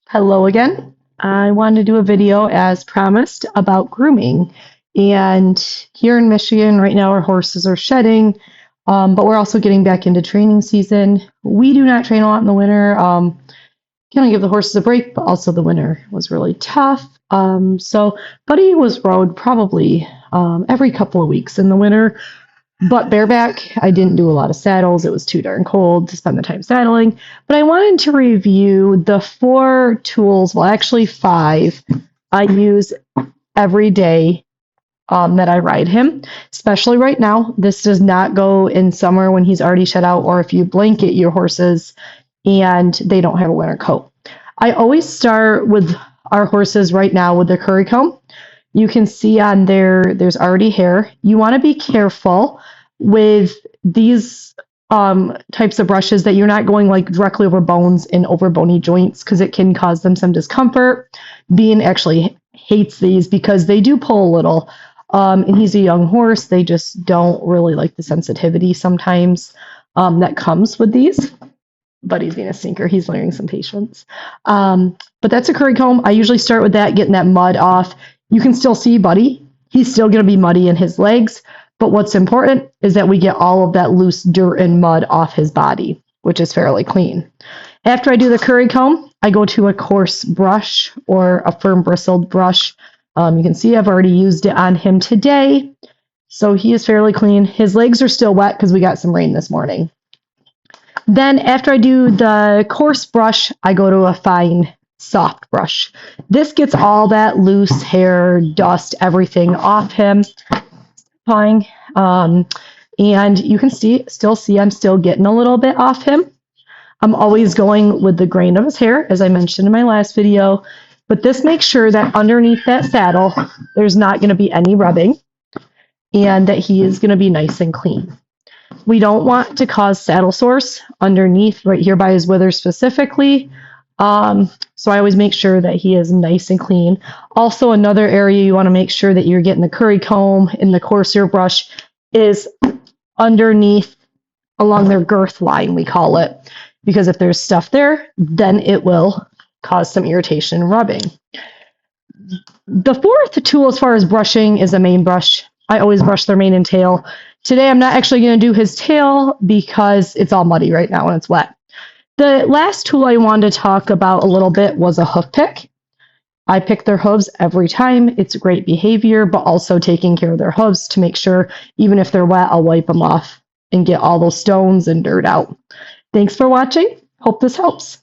Hello again. I wanted to do a video as promised about grooming. And here in Michigan right now our horses are shedding, but we're also getting back into training season. We do not train a lot in the winter. Kind of give the horses a break, but also the winter was really tough. So Buddy was rode probably every couple of weeks in the winter. But bareback, I didn't do a lot of saddles. It was too darn cold to spend the time saddling. But I wanted to review the 4 tools, well, actually 5, I use every day that I ride him, especially right now. This does not go in summer when he's already shed out or if you blanket your horses and they don't have a winter coat. I always start with our horses right now with the curry comb. You can see on there, there's already hair. You want to be careful with these types of brushes that you're not going like directly over bones and over bony joints because it can cause them some discomfort. Bean actually hates these because they do pull a little. And he's a young horse. They just don't really like the sensitivity sometimes that comes with these. But he's being a stinker. He's learning some patience. But that's a curry comb. I usually start with that, getting that mud off. You can still see Buddy. He's still going to be muddy in his legs. But what's important is that we get all of that loose dirt and mud off his body, which is fairly clean. After I do the curry comb, I go to a coarse brush or a firm bristled brush. You can see I've already used it on him today. So he is fairly clean. His legs are still wet because we got some rain this morning. Then after I do the coarse brush, I go to a fine soft brush. This gets all that loose hair, dust, everything off him. Fine. And you can still see I'm still getting a little bit off him. I'm always going with the grain of his hair, as I mentioned in my last video. But this makes sure that underneath that saddle, there's not going to be any rubbing and that he is going to be nice and clean. We don't want to cause saddle sores underneath right here by his withers specifically. So I always make sure that he is nice and clean. Also, another area you want to make sure that you're getting the curry comb and the coarser brush is underneath along their girth line, we call it. Because if there's stuff there, then it will cause some irritation and rubbing. The 4th tool as far as brushing is a mane brush. I always brush their mane and tail. Today I'm not actually going to do his tail because it's all muddy right now and it's wet. The last tool I wanted to talk about a little bit was a hoof pick. I pick their hooves every time. It's great behavior, but also taking care of their hooves to make sure even if they're wet, I'll wipe them off and get all those stones and dirt out. Thanks for watching. Hope this helps.